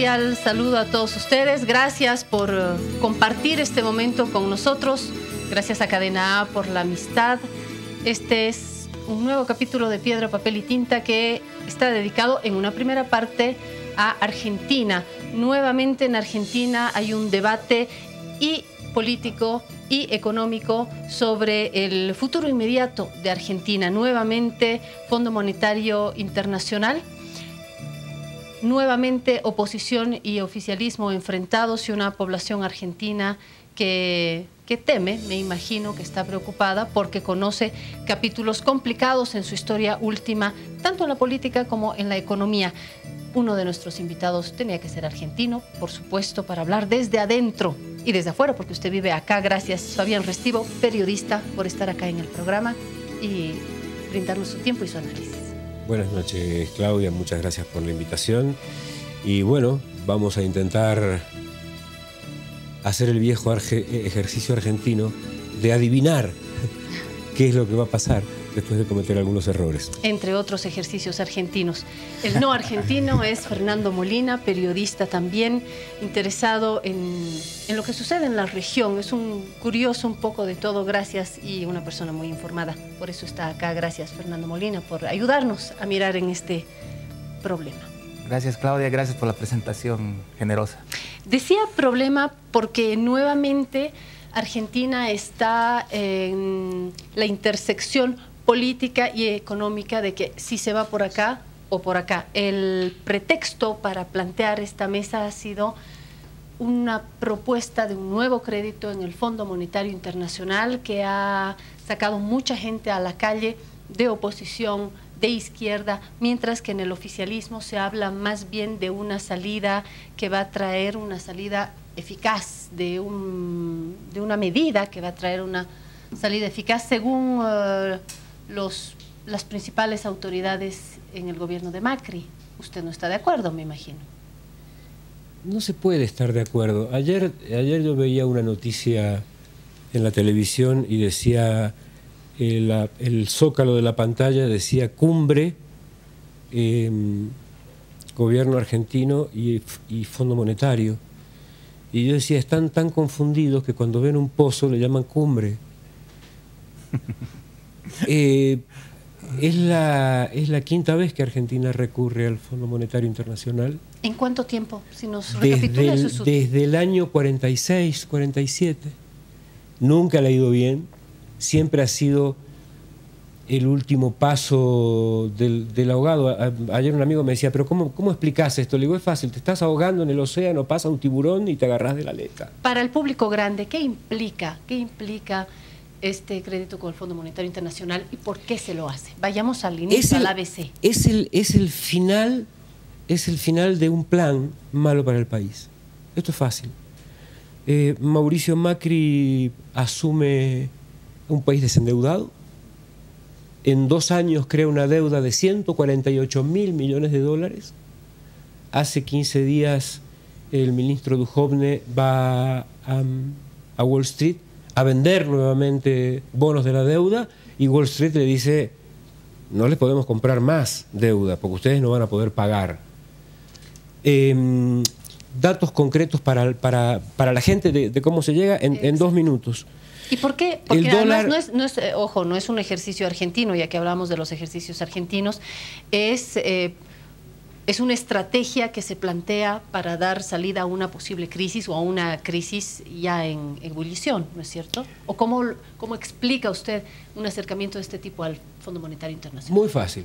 cordial saludo a todos ustedes. Gracias por compartir este momento con nosotros. Gracias a Cadena A por la amistad. Este es un nuevo capítulo de Piedra, Papel y Tinta que está dedicado en una primera parte a Argentina. Nuevamente en Argentina hay un debate político y económico sobre el futuro inmediato de Argentina. Nuevamente Fondo Monetario Internacional. Nuevamente oposición y oficialismo enfrentados y una población argentina que teme, me imagino que está preocupada porque conoce capítulos complicados en su historia última, tanto en la política como en la economía. Uno de nuestros invitados tenía que ser argentino, por supuesto, para hablar desde adentro y desde afuera, porque usted vive acá. Gracias, Fabián Restivo, periodista, por estar acá en el programa y brindarnos su tiempo y su análisis. Buenas noches, Claudia, muchas gracias por la invitación. Y bueno, vamos a intentar hacer el viejo ejercicio argentino de adivinar qué es lo que va a pasar después de cometer algunos errores. Entre otros ejercicios argentinos. El no argentino es Fernando Molina, periodista también, interesado en lo que sucede en la región. Es un curioso un poco de todo, gracias, y una persona muy informada. Por eso está acá. Gracias, Fernando Molina, por ayudarnos a mirar en este problema. Gracias, Claudia, gracias por la presentación generosa. Decía problema porque nuevamente Argentina está en la intersección política y económica de que si se va por acá o por acá. El pretexto para plantear esta mesa ha sido una propuesta de un nuevo crédito en el Fondo Monetario Internacional que ha sacado mucha gente a la calle de oposición, de izquierda, mientras que en el oficialismo se habla más bien de una salida que va a traer una salida eficaz, de una medida que va a traer una salida eficaz según las principales autoridades en el gobierno de Macri. Usted no está de acuerdo, me imagino. No se puede estar de acuerdo. Ayer yo veía una noticia en la televisión y decía, el zócalo de la pantalla decía cumbre, gobierno argentino y Fondo Monetario. Y yo decía, están tan confundidos que cuando ven un pozo le llaman cumbre. Es la quinta vez que Argentina recurre al Fondo Monetario Internacional. ¿En cuánto tiempo? Si nos recapitula eso. Desde el año 46, 47. Nunca le ha ido bien. Siempre ha sido el último paso del ahogado. Ayer un amigo me decía, pero ¿cómo explicás esto? Le digo, es fácil, te estás ahogando en el océano, pasa un tiburón y te agarrás de la aleta. Para el público grande, ¿qué implica este crédito con el Fondo Monetario Internacional y por qué se lo hace? Vayamos al inicio, al ABC. Es el final de un plan malo para el país. Esto es fácil. Mauricio Macri asume un país desendeudado. En 2 años crea una deuda de 148.000 millones de dólares. Hace 15 días el ministro Duhovne va a Wall Street a vender nuevamente bonos de la deuda y Wall Street le dice, no les podemos comprar más deuda porque ustedes no van a poder pagar. Datos concretos para la gente de cómo se llega en 2 minutos. ¿Y por qué? Porque además no es un ejercicio argentino, ya que hablamos de los ejercicios argentinos, es una estrategia que se plantea para dar salida a una posible crisis o a una crisis ya en ebullición, ¿no es cierto? ¿O cómo explica usted un acercamiento de este tipo al Fondo Monetario Internacional? Muy fácil.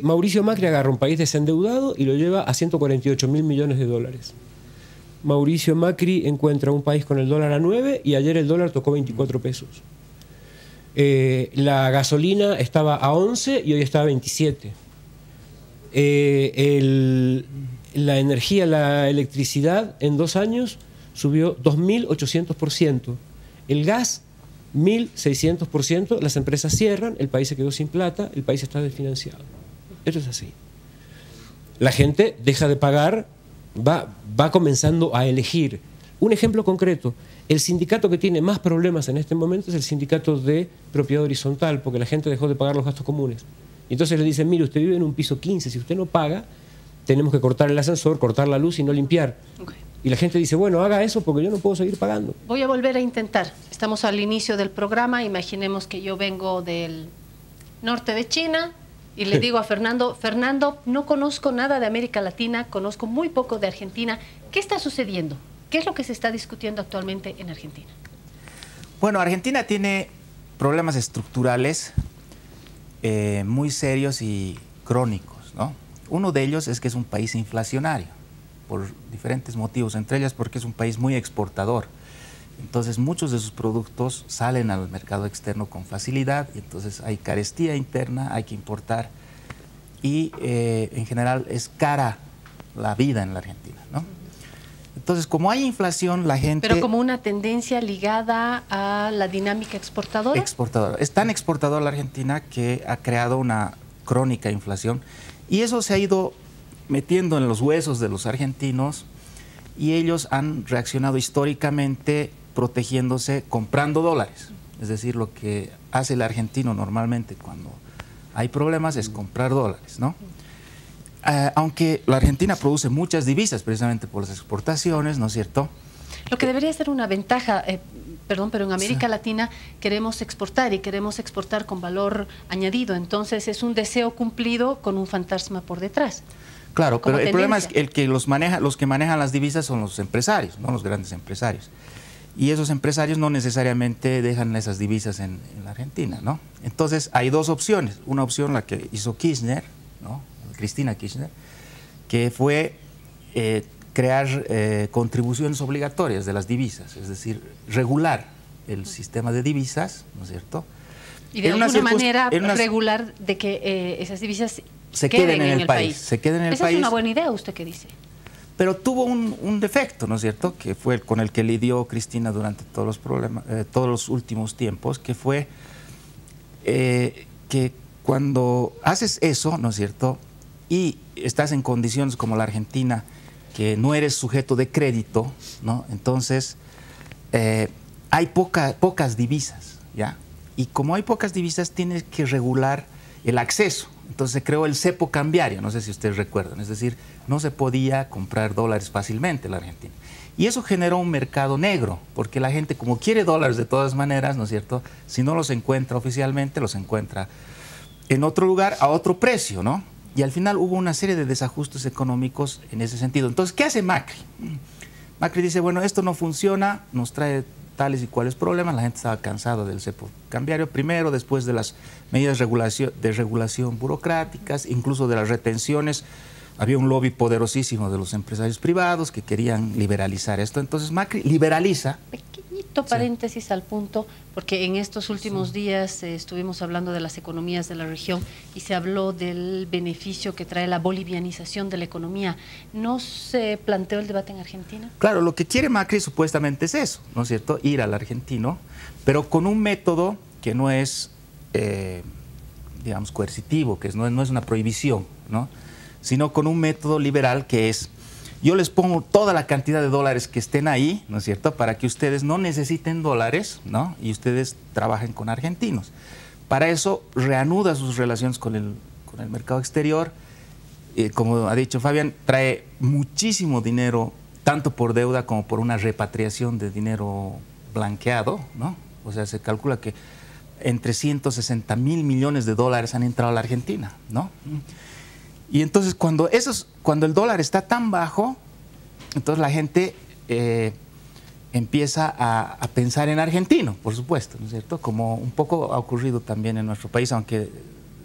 Mauricio Macri agarra un país desendeudado y lo lleva a 148.000 millones de dólares. Mauricio Macri encuentra un país con el dólar a 9 y ayer el dólar tocó 24 pesos. La gasolina estaba a 11 y hoy está a 27. La energía, la electricidad en 2 años subió 2.800%. El gas, 1.600%. Las empresas cierran, el país se quedó sin plata, el país está desfinanciado. Eso es así. La gente deja de pagar, va comenzando a elegir. Un ejemplo concreto, el sindicato que tiene más problemas en este momento es el sindicato de propiedad horizontal, porque la gente dejó de pagar los gastos comunes. Y entonces le dicen, mire, usted vive en un piso 15, si usted no paga, tenemos que cortar el ascensor, cortar la luz y no limpiar. Okay. Y la gente dice, bueno, haga eso porque yo no puedo seguir pagando. Voy a volver a intentar. Estamos al inicio del programa. Imaginemos que yo vengo del norte de China y le digo a Fernando, Fernando, no conozco nada de América Latina, conozco muy poco de Argentina. ¿Qué está sucediendo? ¿Qué es lo que se está discutiendo actualmente en Argentina? Bueno, Argentina tiene problemas estructurales muy serios y crónicos, ¿no? Uno de ellos es que es un país inflacionario, por diferentes motivos, entre ellas porque es un país muy exportador. Entonces muchos de sus productos salen al mercado externo con facilidad y entonces hay carestía interna, hay que importar y en general es cara la vida en la Argentina, ¿no? Entonces como hay inflación la gente... Pero como una tendencia ligada a la dinámica exportadora. Exportadora. Es tan exportadora la Argentina que ha creado una crónica inflación y eso se ha ido metiendo en los huesos de los argentinos y ellos han reaccionado históricamente protegiéndose comprando dólares. Es decir, lo que hace el argentino normalmente cuando hay problemas es comprar dólares, ¿no? Aunque la Argentina produce muchas divisas precisamente por las exportaciones, ¿no es cierto? Lo que debería ser una ventaja, perdón, pero en América Latina queremos exportar y queremos exportar con valor añadido. Entonces es un deseo cumplido con un fantasma por detrás. Claro, pero el problema es que los que manejan las divisas son los empresarios, no los grandes empresarios. Y esos empresarios no necesariamente dejan esas divisas en la Argentina, ¿no? Entonces hay dos opciones. Una opción, la que hizo Kirchner, ¿no? Cristina Kirchner, que fue crear contribuciones obligatorias de las divisas, es decir, regular el sistema de divisas, ¿no es cierto? Y de alguna manera regular de que esas divisas se queden en el país. Se queden en el país. Esa es una buena idea, ¿usted qué dice? Pero tuvo un defecto, ¿no es cierto?, que fue con el que lidió Cristina durante todos los problemas, todos los últimos tiempos, que fue que cuando haces eso, ¿no es cierto?, y estás en condiciones como la Argentina, que no eres sujeto de crédito, ¿no? Entonces hay pocas divisas, ¿ya? Y como hay pocas divisas, tienes que regular el acceso. Entonces se creó el cepo cambiario, no sé si ustedes recuerdan, es decir, no se podía comprar dólares fácilmente en la Argentina. Y eso generó un mercado negro, porque la gente como quiere dólares de todas maneras, ¿no es cierto?, si no los encuentra oficialmente, los encuentra en otro lugar a otro precio, ¿no? Y al final hubo una serie de desajustes económicos en ese sentido. Entonces, ¿qué hace Macri? Macri dice, bueno, esto no funciona, nos trae tales y cuales problemas. La gente estaba cansada del cepo cambiario primero, después de las medidas de regulación burocráticas, incluso de las retenciones. Había un lobby poderosísimo de los empresarios privados que querían liberalizar esto. Entonces Macri liberaliza. Pequeñito paréntesis al punto, porque en estos últimos días estuvimos hablando de las economías de la región y se habló del beneficio que trae la bolivianización de la economía. ¿No se planteó el debate en Argentina? Claro, lo que quiere Macri supuestamente es eso, ¿no es cierto?, ir al argentino, pero con un método que no es, digamos, coercitivo, que no es una prohibición, ¿no?, sino con un método liberal que es, yo les pongo toda la cantidad de dólares que estén ahí, ¿no es cierto?, para que ustedes no necesiten dólares, ¿no?, y ustedes trabajen con argentinos. Para eso reanuda sus relaciones con el mercado exterior. Como ha dicho Fabián, trae muchísimo dinero, tanto por deuda como por una repatriación de dinero blanqueado, ¿no? O sea, se calcula que entre 160.000 millones de dólares han entrado a la Argentina, ¿no? Y entonces cuando el dólar está tan bajo, entonces la gente empieza a pensar en argentino, por supuesto, ¿no es cierto?, como un poco ha ocurrido también en nuestro país, aunque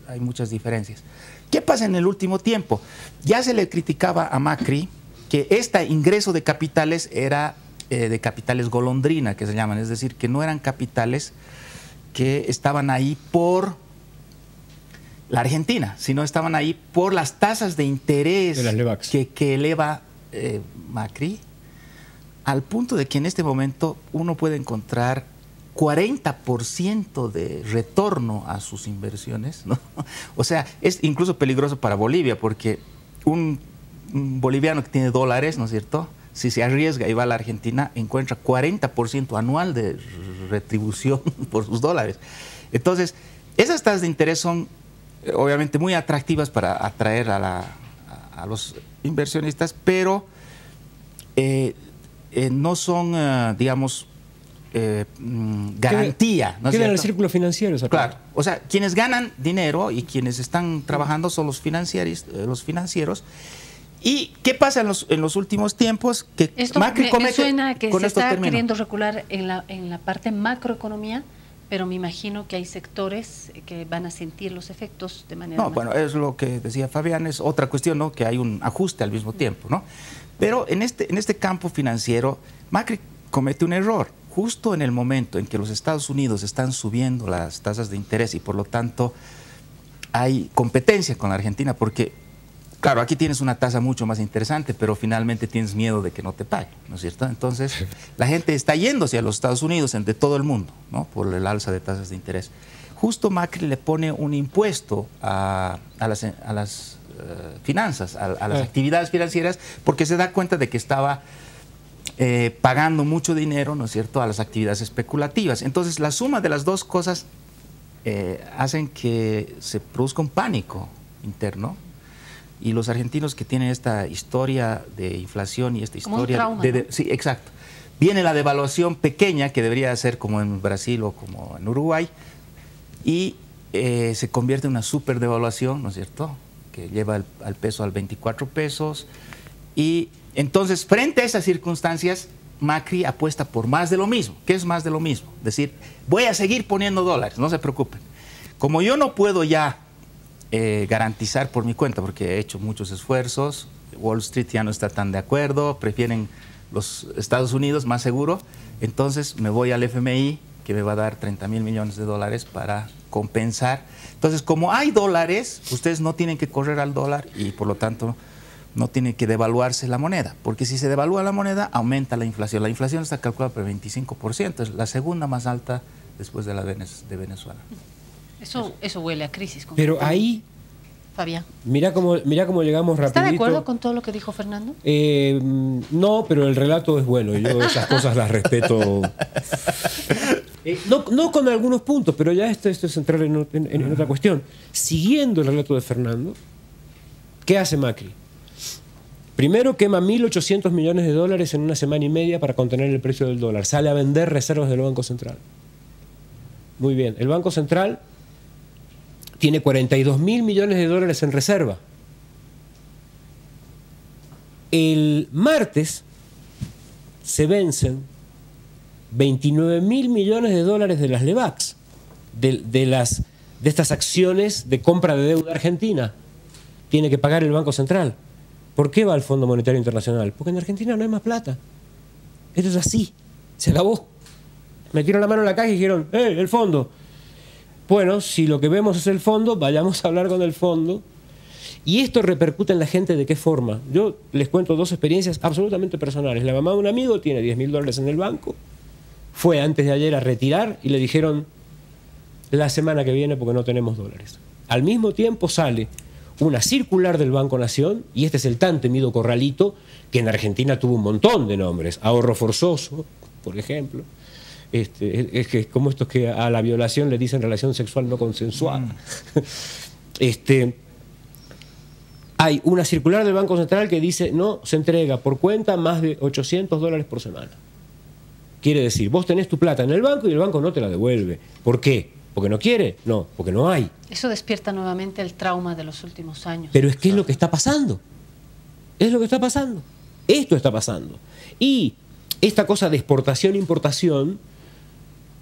hay muchas diferencias. ¿Qué pasa en el último tiempo? Ya se le criticaba a Macri que este ingreso de capitales era de capitales golondrina, que se llaman, es decir, que no eran capitales que estaban ahí por la Argentina, sino estaban ahí por las tasas de interés que eleva Macri, al punto de que en este momento uno puede encontrar 40% de retorno a sus inversiones, ¿no? O sea, es incluso peligroso para Bolivia, porque un boliviano que tiene dólares, ¿no es cierto?, si se arriesga y va a la Argentina, encuentra 40% anual de retribución por sus dólares. Entonces, esas tasas de interés son obviamente muy atractivas para atraer a los inversionistas, pero no son, digamos, garantía. ¿No es queda en el cierto? círculo financiero. Claro, o sea, quienes ganan dinero y quienes están trabajando son los financieros. ¿Y qué pasa en los últimos tiempos? Que Esto Macri me suena que se está termino. queriendo recular en la parte macroeconomía, pero me imagino que hay sectores que van a sentir los efectos de manera No, bueno, es lo que decía Fabián, es otra cuestión, ¿no? Que hay un ajuste al mismo tiempo, ¿no? Pero en este campo financiero, Macri comete un error. Justo en el momento en que los Estados Unidos están subiendo las tasas de interés y por lo tanto hay competencia con la Argentina, porque, claro, aquí tienes una tasa mucho más interesante, pero finalmente tienes miedo de que no te pague, ¿no es cierto? Entonces, la gente está yéndose a los Estados Unidos de todo el mundo, ¿no? Por el alza de tasas de interés. Justo Macri le pone un impuesto a las finanzas, a las actividades financieras, porque se da cuenta de que estaba pagando mucho dinero, ¿no es cierto?, a las actividades especulativas. Entonces, la suma de las dos cosas hacen que se produzca un pánico interno. Y los argentinos que tienen esta historia de inflación y esta historia trauma, ¿no? ¿no? Sí, exacto. Viene la devaluación pequeña, que debería ser como en Brasil o como en Uruguay, y se convierte en una super devaluación, ¿no es cierto?, que lleva al peso al 24 pesos. Y entonces, frente a esas circunstancias, Macri apuesta por más de lo mismo. ¿Qué es más de lo mismo? Es decir, voy a seguir poniendo dólares, no se preocupen. Como yo no puedo ya garantizar por mi cuenta, porque he hecho muchos esfuerzos, Wall Street ya no está tan de acuerdo, prefieren los Estados Unidos más seguro, entonces me voy al FMI, que me va a dar 30.000 millones de dólares para compensar. Entonces, como hay dólares, ustedes no tienen que correr al dólar y por lo tanto no tiene que devaluarse la moneda, porque si se devalúa la moneda, aumenta la inflación. La inflación está calculada por 25%, es la segunda más alta después de la de Venezuela. Eso huele a crisis. Pero ahí, Fabián, mirá cómo llegamos rapidito. ¿está de acuerdo con todo lo que dijo Fernando? No, pero el relato es bueno, yo esas cosas las respeto. No con algunos puntos, pero ya esto es entrar en otra cuestión. Siguiendo el relato de Fernando, ¿qué hace Macri? Primero quema 1.800 millones de dólares en una semana y media para contener el precio del dólar. Sale a vender reservas del Banco Central. Muy bien. El Banco Central tiene 42.000 millones de dólares en reserva. El martes se vencen 29.000 millones de dólares de las LEVACs, de estas acciones de compra de deuda argentina. Tiene que pagar el Banco Central. ¿Por qué va al Fondo Monetario Internacional? Porque en Argentina no hay más plata. Esto es así. Se acabó. Metieron la mano en la caja y dijeron, el fondo. Bueno, si lo que vemos es el fondo, vayamos a hablar con el fondo. Y esto repercute en la gente de qué forma. Yo les cuento dos experiencias absolutamente personales. La mamá de un amigo tiene 10.000 dólares en el banco. Fue antes de ayer a retirar y le dijeron la semana que viene porque no tenemos dólares. Al mismo tiempo sale una circular del Banco Nación, y este es el tan temido corralito, que en Argentina tuvo un montón de nombres. Ahorro forzoso, por ejemplo. Es que es como estos que a la violación le dicen relación sexual no consensuada. Hay una circular del Banco Central que dice no se entrega por cuenta más de 800 dólares por semana. Quiere decir, vos tenés tu plata en el banco y el banco no te la devuelve. ¿Por qué? ¿Porque no quiere? No, porque no hay. Eso despierta nuevamente el trauma de los últimos años. Pero es que es lo que está pasando. Es lo que está pasando. Esto está pasando. Y esta cosa de exportación-importación,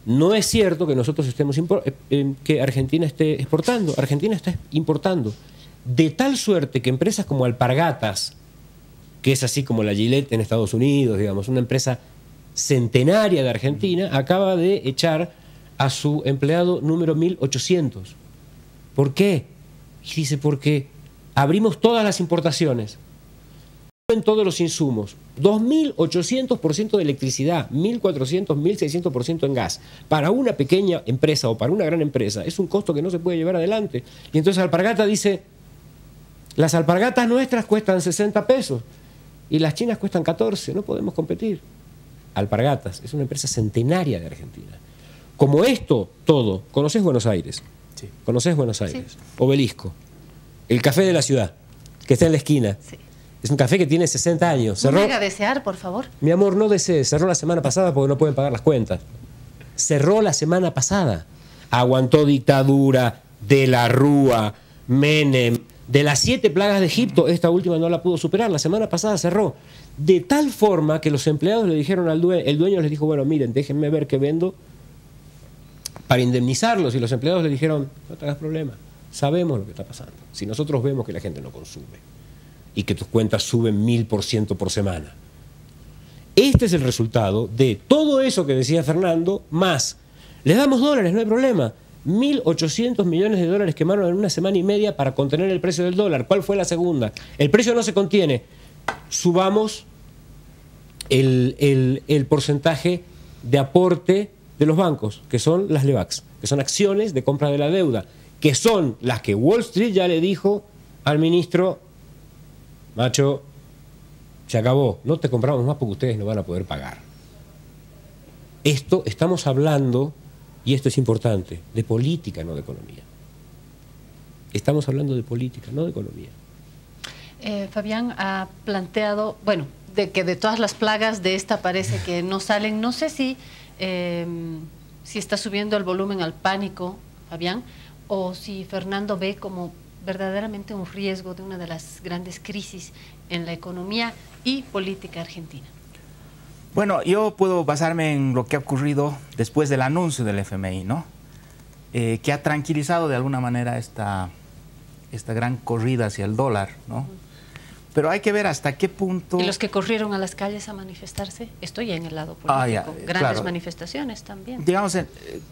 no es cierto que nosotros estemos que Argentina esté exportando. Argentina está importando. De tal suerte que empresas como Alpargatas, que es así como la Gillette en Estados Unidos, digamos, una empresa centenaria de Argentina, acaba de echar a su empleado número 1.800. ¿Por qué? Y dice, porque abrimos todas las importaciones, en todos los insumos, 2.800% de electricidad, 1.400, 1.600% en gas. Para una pequeña empresa o para una gran empresa es un costo que no se puede llevar adelante. Y entonces Alpargata dice, las alpargatas nuestras cuestan 60 pesos y las chinas cuestan 14, no podemos competir. Alpargatas es una empresa centenaria de Argentina. Como esto todo, ¿conocés Buenos Aires? Sí. ¿Conocés Buenos Aires? Sí. Obelisco, el café de la ciudad, que está en la esquina. Sí. Es un café que tiene 60 años. No Cerró, me haga desear, por favor. mi amor, no desee, cerró la semana pasada porque no pueden pagar las cuentas. Cerró la semana pasada. Aguantó dictadura, de la Rúa, Menem, de las 7 plagas de Egipto, esta última no la pudo superar, la semana pasada cerró. De tal forma que los empleados le dijeron al dueño, el dueño les dijo, bueno, miren, déjenme ver qué vendo para indemnizarlos. Y los empleados le dijeron, no te hagas problema, sabemos lo que está pasando. Si nosotros vemos que la gente no consume y que tus cuentas suben 1000% por semana. Este es el resultado de todo eso que decía Fernando, más les damos dólares, no hay problema. 1.800 millones de dólares quemaron en una semana y media para contener el precio del dólar. ¿Cuál fue la segunda? El precio no se contiene. Subamos el porcentaje de aporte de los bancos, que son las LEVACs, que son acciones de compra de la deuda, que son las que Wall Street ya le dijo al ministro, macho, se acabó, no te compramos más porque ustedes no van a poder pagar. Esto estamos hablando, y esto es importante, de política, no de economía. Estamos hablando de política, no de economía. Fabián ha planteado, bueno, de que de todas las plagas de esta parece que no salen. No sé si está subiendo el volumen al pánico, Fabián, o si Fernando ve como verdaderamente un riesgo de una de las grandes crisis en la economía y política argentina. Bueno, yo puedo basarme en lo que ha ocurrido después del anuncio del FMI, ¿no? Que ha tranquilizado de alguna manera esta gran corrida hacia el dólar, ¿no? Pero hay que ver hasta qué punto... ¿Y los que corrieron a las calles a manifestarse? Estoy en el lado político. Grandes claro, manifestaciones también. Digamos,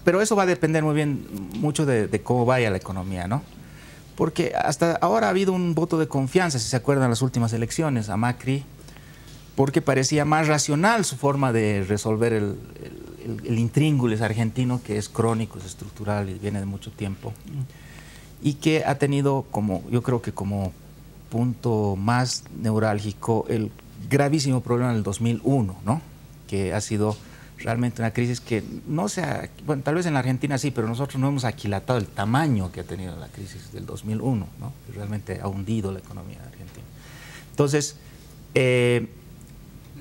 pero eso va a depender muy bien, mucho de cómo vaya la economía, ¿no? Porque hasta ahora ha habido un voto de confianza, si se acuerdan, las últimas elecciones a Macri, porque parecía más racional su forma de resolver el intríngulis argentino, que es crónico, es estructural y viene de mucho tiempo, y que ha tenido como, yo creo que como punto más neurálgico el gravísimo problema del 2001, ¿no? Que ha sido realmente una crisis que no se ha, bueno, tal vez en la Argentina sí, pero nosotros no hemos aquilatado el tamaño que ha tenido la crisis del 2001, ¿no? Que realmente ha hundido la economía argentina. Entonces,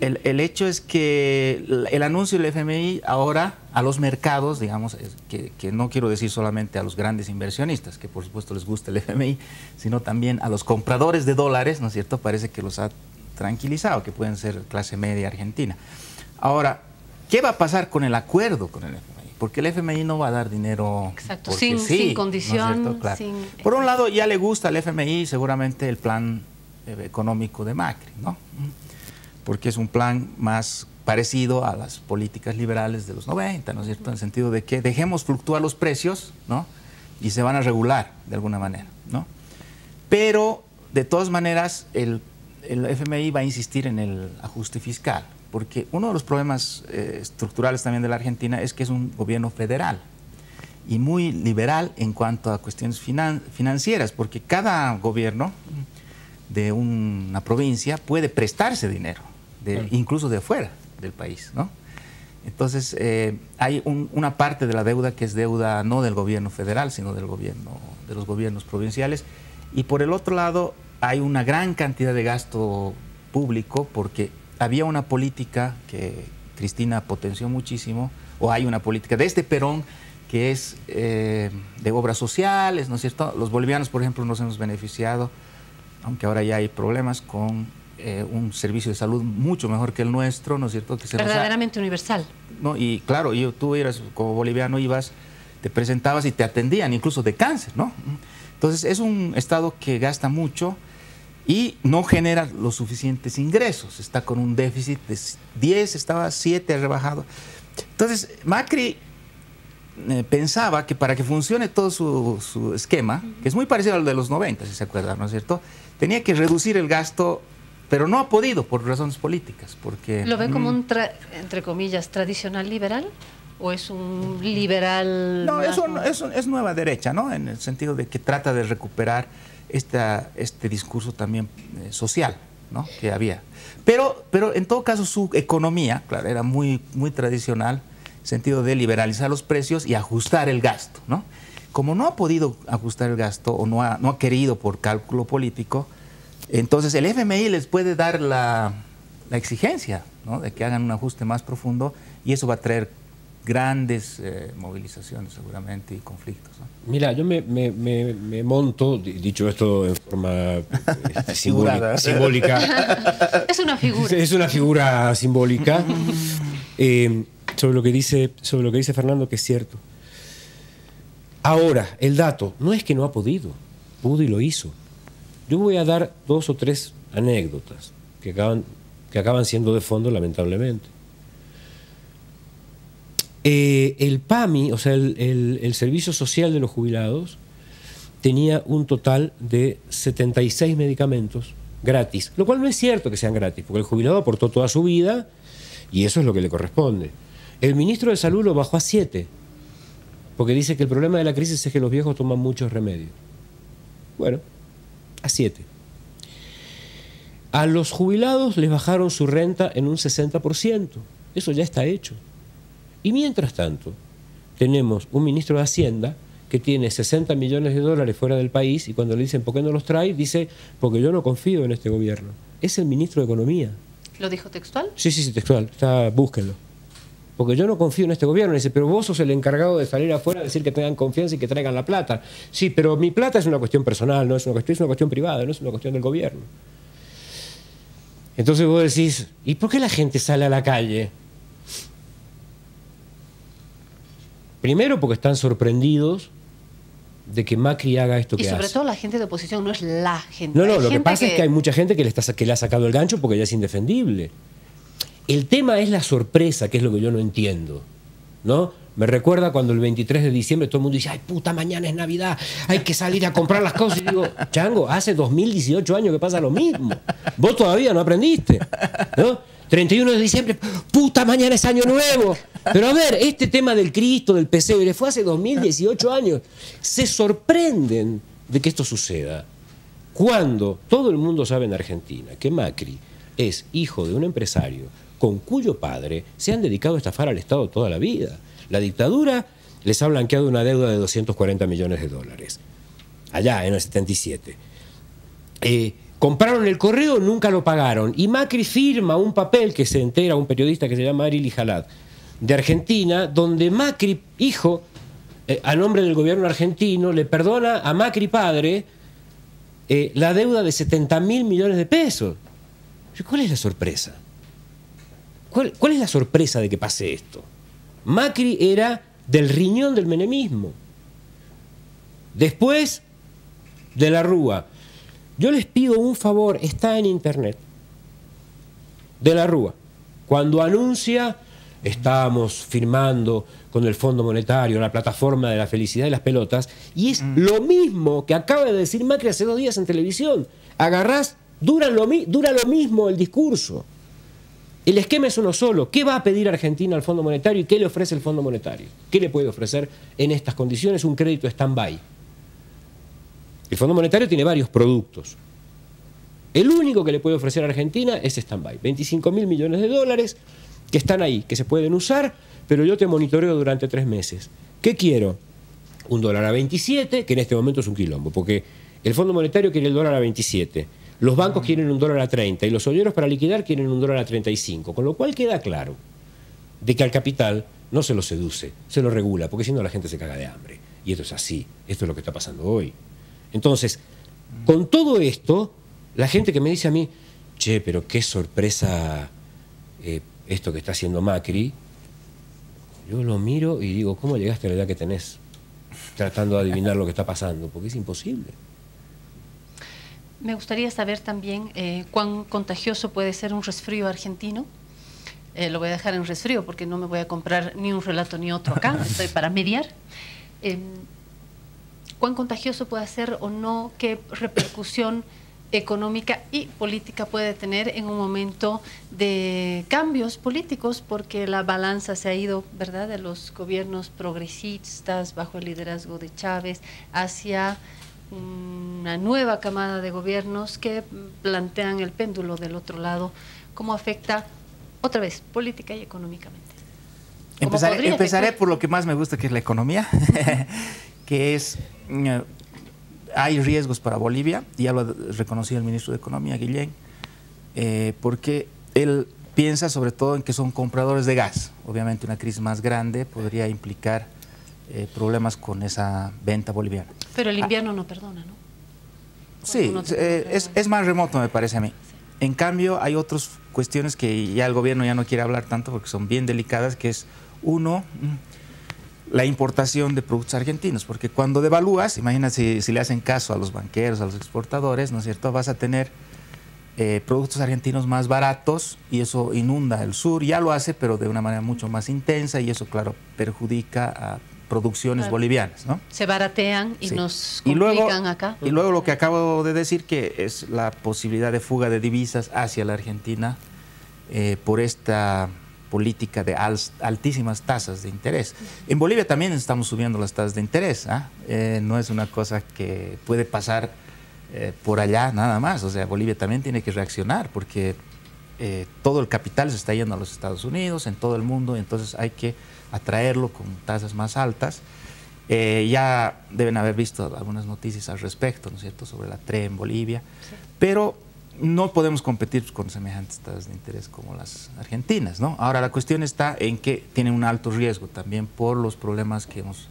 el hecho es que el anuncio del FMI ahora a los mercados, digamos, que no quiero decir solamente a los grandes inversionistas, que por supuesto les gusta el FMI, sino también a los compradores de dólares, ¿no es cierto? Parece que los ha tranquilizado, que pueden ser clase media argentina. Ahora, ¿qué va a pasar con el acuerdo con el FMI? Porque el FMI no va a dar dinero. Exacto, sin condición. ¿no es claro. Sin... Por un lado, ya le gusta al FMI seguramente el plan económico de Macri, ¿no? Porque es un plan más parecido a las políticas liberales de los 90, ¿no es cierto? En el sentido de que dejemos fluctuar los precios, ¿no? Y se van a regular de alguna manera, ¿no? Pero, de todas maneras, el FMI va a insistir en el ajuste fiscal, porque uno de los problemas estructurales también de la Argentina es que es un gobierno federal y muy liberal en cuanto a cuestiones financieras, porque cada gobierno de una provincia puede prestarse dinero, incluso de afuera del país, ¿no? Entonces, hay una parte de la deuda que es deuda no del gobierno federal, sino del gobierno, de los gobiernos provinciales. Y por el otro lado, hay una gran cantidad de gasto público, porque había una política que Cristina potenció muchísimo, o hay una política de Perón, que es de obras sociales, ¿no es cierto? Los bolivianos, por ejemplo, nos hemos beneficiado, aunque ahora ya hay problemas con un servicio de salud mucho mejor que el nuestro, ¿no es cierto? Que verdaderamente universal. ¿No? Y claro, tú eras como boliviano, ibas, te presentabas y te atendían, incluso de cáncer, ¿no? Entonces es un Estado que gasta mucho y no genera los suficientes ingresos. Está con un déficit de 10, estaba 7, ha rebajado. Entonces Macri pensaba que para que funcione todo su esquema, que es muy parecido al de los 90, si se acuerdan, ¿no es cierto? Tenía que reducir el gasto, pero no ha podido por razones políticas. Porque, ¿lo ve como un, entre comillas, tradicional liberal? ¿O es un liberal? No, es nueva derecha, ¿no? En el sentido de que trata de recuperar este discurso también social, ¿no? Que había. Pero en todo caso su economía, claro, era muy tradicional, en el sentido de liberalizar los precios y ajustar el gasto, ¿no? Como no ha podido ajustar el gasto o no ha querido por cálculo político, Entonces el FMI les puede dar la exigencia, ¿no?, de que hagan un ajuste más profundo, y eso va a traer grandes movilizaciones seguramente y conflictos, ¿no? Mira, yo me monto, dicho esto en forma simbólica. Es una figura. Es una figura simbólica sobre lo que dice Fernando, que es cierto. Ahora, el dato no es que no ha podido, pudo y lo hizo. Yo voy a dar 2 o 3 anécdotas que acaban siendo de fondo, lamentablemente. El PAMI, o sea, el Servicio Social de los Jubilados, tenía un total de 76 medicamentos gratis, lo cual no es cierto que sean gratis, porque el jubilado aportó toda su vida y eso es lo que le corresponde. El ministro de Salud lo bajó a 7, porque dice que el problema de la crisis es que los viejos toman muchos remedios. Bueno, a 7. A los jubilados les bajaron su renta en un 60%. Eso ya está hecho. Y mientras tanto, tenemos un ministro de Hacienda que tiene 60 millones de dólares fuera del país, y cuando le dicen ¿por qué no los trae?, dice porque yo no confío en este gobierno. Es el ministro de Economía. ¿Lo dijo textual? Sí, textual. Búsquenlo. Porque yo no confío en este gobierno. Dice, pero vos sos el encargado de salir afuera a decir que tengan confianza y que traigan la plata. Sí, pero mi plata es una cuestión personal, no es una cuestión privada, no es una cuestión del gobierno. Entonces vos decís, ¿y por qué la gente sale a la calle? Primero porque están sorprendidos de que Macri haga esto que hace. Y sobre todo la gente de oposición, no es la gente. No, lo que pasa es que hay mucha gente que le ha sacado el gancho porque ya es indefendible. El tema es la sorpresa, que es lo que yo no entiendo, ¿no? Me recuerda cuando el 23 de diciembre todo el mundo dice, ay puta, mañana es Navidad, hay que salir a comprar las cosas. Y digo, chango, hace 2018 años que pasa lo mismo. Vos todavía no aprendiste, ¿no? 31 de diciembre, puta, mañana es Año Nuevo. Pero a ver, este tema del Cristo, del pesebre, fue hace 2018 años. Se sorprenden de que esto suceda cuando todo el mundo sabe en Argentina que Macri es hijo de un empresario con cuyo padre se han dedicado a estafar al Estado toda la vida. La dictadura les ha blanqueado una deuda de 240 millones de dólares. Allá, en el 77. Compraron el correo, nunca lo pagaron. Y Macri firma un papel que se entera un periodista que se llama Ariel Jalad, de Argentina, donde Macri, hijo, a nombre del gobierno argentino, le perdona a Macri padre la deuda de 70.000 millones de pesos. ¿Cuál es la sorpresa? ¿Cuál es la sorpresa de que pase esto? Macri era del riñón del menemismo. Después de la Rúa. Yo les pido un favor, está en internet. De la Rúa. Cuando anuncia, estábamos firmando con el Fondo Monetario la plataforma de la felicidad y las pelotas, y es lo mismo que acaba de decir Macri hace 2 días en televisión. Agarrás, dura lo mismo el discurso. El esquema es uno solo. ¿Qué va a pedir Argentina al Fondo Monetario y qué le ofrece el Fondo Monetario? ¿Qué le puede ofrecer en estas condiciones? Un crédito stand-by. El Fondo Monetario tiene varios productos. El único que le puede ofrecer a Argentina es stand-by. 25.000 millones de dólares que están ahí, que se pueden usar, pero yo te monitoreo durante 3 meses. ¿Qué quiero? Un dólar a 27, que en este momento es un quilombo, porque el Fondo Monetario quiere el dólar a 27. Los bancos quieren un dólar a 30 y los olleros para liquidar quieren un dólar a 35, con lo cual queda claro de que al capital no se lo seduce, se lo regula, porque si no la gente se caga de hambre. Y esto es así, esto es lo que está pasando hoy. Entonces, con todo esto, la gente que me dice a mí, che, pero qué sorpresa esto que está haciendo Macri, yo lo miro y digo, ¿cómo llegaste a la edad que tenés tratando de adivinar lo que está pasando? Porque es imposible. Me gustaría saber también cuán contagioso puede ser un resfrío argentino. Lo voy a dejar en resfrío porque no me voy a comprar ni un relato ni otro acá, estoy para mediar. ¿Cuán contagioso puede ser o no? ¿Qué repercusión económica y política puede tener en un momento de cambios políticos? Porque la balanza se ha ido, ¿verdad?, de los gobiernos progresistas bajo el liderazgo de Chávez hacia una nueva camada de gobiernos que plantean el péndulo del otro lado. ¿Cómo afecta, otra vez, política y económicamente? Empezaré por lo que más me gusta, que es la economía, que es... hay riesgos para Bolivia, ya lo ha reconocido el ministro de Economía, Guillén, porque él piensa sobre todo en que son compradores de gas. Obviamente una crisis más grande podría implicar problemas con esa venta boliviana. Pero el invierno no perdona, ¿no? Sí, es más remoto, me parece a mí. En cambio, hay otras cuestiones que ya el gobierno ya no quiere hablar tanto porque son bien delicadas, que es, uno, la importación de productos argentinos, porque cuando devalúas, imagínate si le hacen caso a los banqueros, a los exportadores, ¿no es cierto?, vas a tener productos argentinos más baratos y eso inunda el sur, ya lo hace, pero de una manera mucho más intensa y eso, claro, perjudica a producciones bolivianas, ¿no? Se baratean y nos complican acá. Y luego lo que acabo de decir, que es la posibilidad de fuga de divisas hacia la Argentina por esta política de altísimas tasas de interés. En Bolivia también estamos subiendo las tasas de interés, no es una cosa que puede pasar por allá nada más, o sea, Bolivia también tiene que reaccionar porque todo el capital se está yendo a los Estados Unidos, en todo el mundo, entonces hay que atraerlo con tasas más altas. Ya deben haber visto algunas noticias al respecto, ¿no es cierto?, sobre la TRE en Bolivia, sí. Pero no podemos competir con semejantes tasas de interés como las argentinas, ¿no? Ahora, la cuestión está en que tienen un alto riesgo también por los problemas que hemos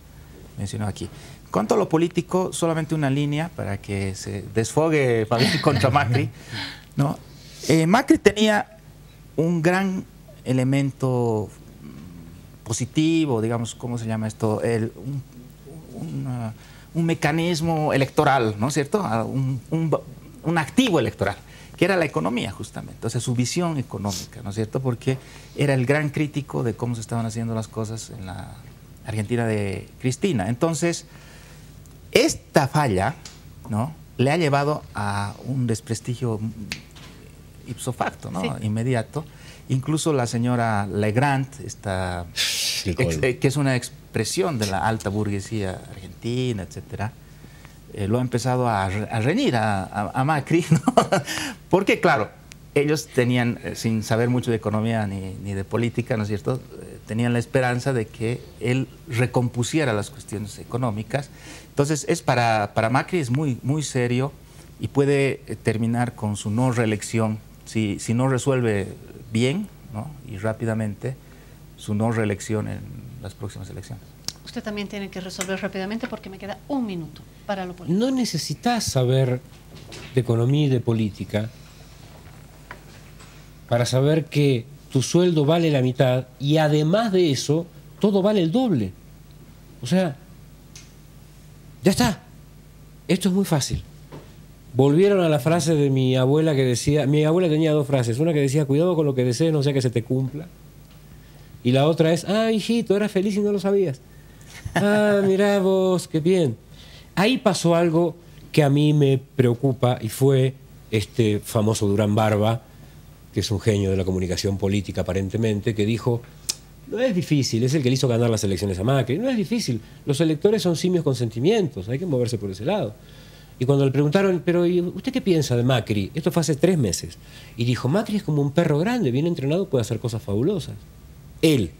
mencionado aquí. En cuanto a lo político, solamente una línea para que se desfogue Fabián contra Macri, ¿no? Macri tenía un gran elemento positivo, digamos, ¿cómo se llama esto? Un mecanismo electoral, ¿no es cierto? Un activo electoral, que era la economía justamente, o sea, su visión económica, ¿no es cierto? Porque era el gran crítico de cómo se estaban haciendo las cosas en la Argentina de Cristina. Entonces, esta falla, ¿no?, le ha llevado a un desprestigio ipso facto, ¿no?, sí, inmediato. Incluso la señora Legrand, que es una expresión de la alta burguesía argentina, etcétera, lo ha empezado a reñir a Macri, ¿no? Porque, claro, ellos tenían, sin saber mucho de economía ni de política, ¿no es cierto?, tenían la esperanza de que él recompusiera las cuestiones económicas. Entonces, para Macri es muy, muy serio y puede terminar con su no reelección si no resuelve bien, ¿no?, y rápidamente su no reelección en las próximas elecciones. Usted también tiene que resolver rápidamente porque me queda un minuto para lo político. No necesitas saber de economía y de política para saber que tu sueldo vale la mitad y además de eso, todo vale el doble. O sea, ya está. Esto es muy fácil. Volvieron a la frase de mi abuela que decía, mi abuela tenía dos frases, una que decía, cuidado con lo que desees, no sea que se te cumpla. Y la otra es, hijito, eras feliz y no lo sabías. Mirá vos, qué bien. Ahí pasó algo que a mí me preocupa y fue este famoso Durán Barba, que es un genio de la comunicación política aparentemente, que dijo, no es difícil, es el que le hizo ganar las elecciones a Macri, no es difícil, los electores son simios con sentimientos, hay que moverse por ese lado. Y cuando le preguntaron, pero ¿y usted qué piensa de Macri? Esto fue hace 3 meses. Y dijo, Macri es como un perro grande, bien entrenado, puede hacer cosas fabulosas. Él.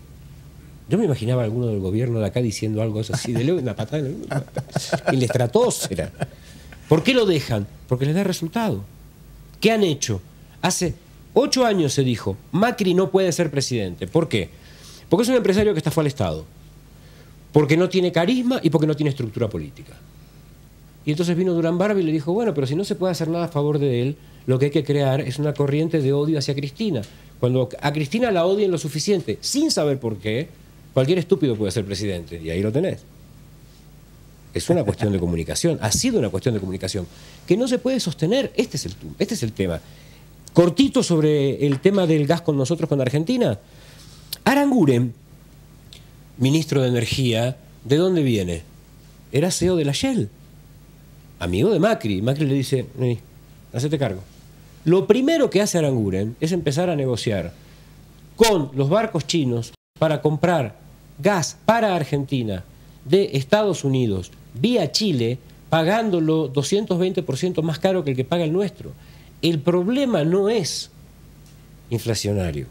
Yo me imaginaba a alguno del gobierno de acá diciendo algo así, de una patada en la estratosfera. ¿Por qué lo dejan? Porque les da resultado. ¿Qué han hecho? Hace 8 años se dijo, Macri no puede ser presidente. ¿Por qué? Porque es un empresario que estafó al Estado. Porque no tiene carisma y porque no tiene estructura política. Y entonces vino Durán Barba y le dijo, bueno, pero si no se puede hacer nada a favor de él, lo que hay que crear es una corriente de odio hacia Cristina. Cuando a Cristina la odien lo suficiente, sin saber por qué, cualquier estúpido puede ser presidente. Y ahí lo tenés. Es una cuestión de comunicación. Ha sido una cuestión de comunicación que no se puede sostener. Este es el tema. Cortito sobre el tema del gas con nosotros, con Argentina. Aranguren, ministro de Energía, ¿de dónde viene? Era CEO de la Shell. Amigo de Macri. Macri le dice, hacete cargo. Lo primero que hace Aranguren es empezar a negociar con los barcos chinos para comprar gas para Argentina de Estados Unidos vía Chile, pagándolo 220% más caro que el que paga el nuestro. El problema no es inflacionario.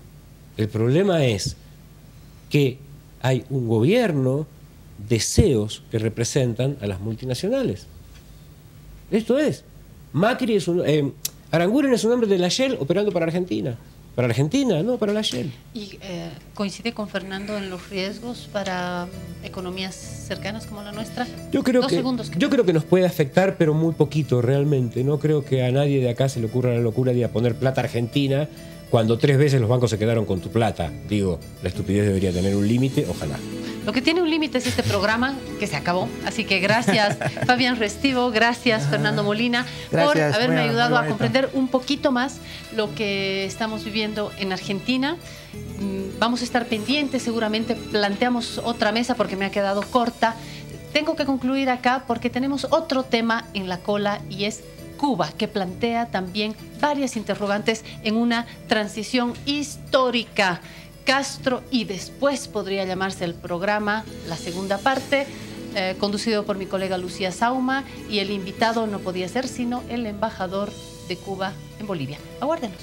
El problema es que hay un gobierno de CEOs que representan a las multinacionales. Esto es. Macri es Aranguren es un hombre de la Shell operando para Argentina. Para Argentina, no para la Shell. ¿Y coincide con Fernando en los riesgos para economías cercanas como la nuestra? Yo creo que nos puede afectar, pero muy poquito realmente. No creo que a nadie de acá se le ocurra la locura de ir a poner plata argentina cuando 3 veces los bancos se quedaron con tu plata. Digo, la estupidez debería tener un límite, ojalá. Lo que tiene un límite es este programa que se acabó. Así que gracias, Fabián Restivo, gracias, Fernando Molina, por haberme ayudado a comprender un poquito más lo que estamos viviendo en Argentina. Vamos a estar pendientes, seguramente planteamos otra mesa porque me ha quedado corta. Tengo que concluir acá porque tenemos otro tema en la cola y es Cuba, que plantea también varias interrogantes en una transición histórica. Castro y después podría llamarse el programa, la segunda parte, conducido por mi colega Lucía Sauma, y el invitado no podía ser sino el embajador de Cuba en Bolivia. Aguárdenos.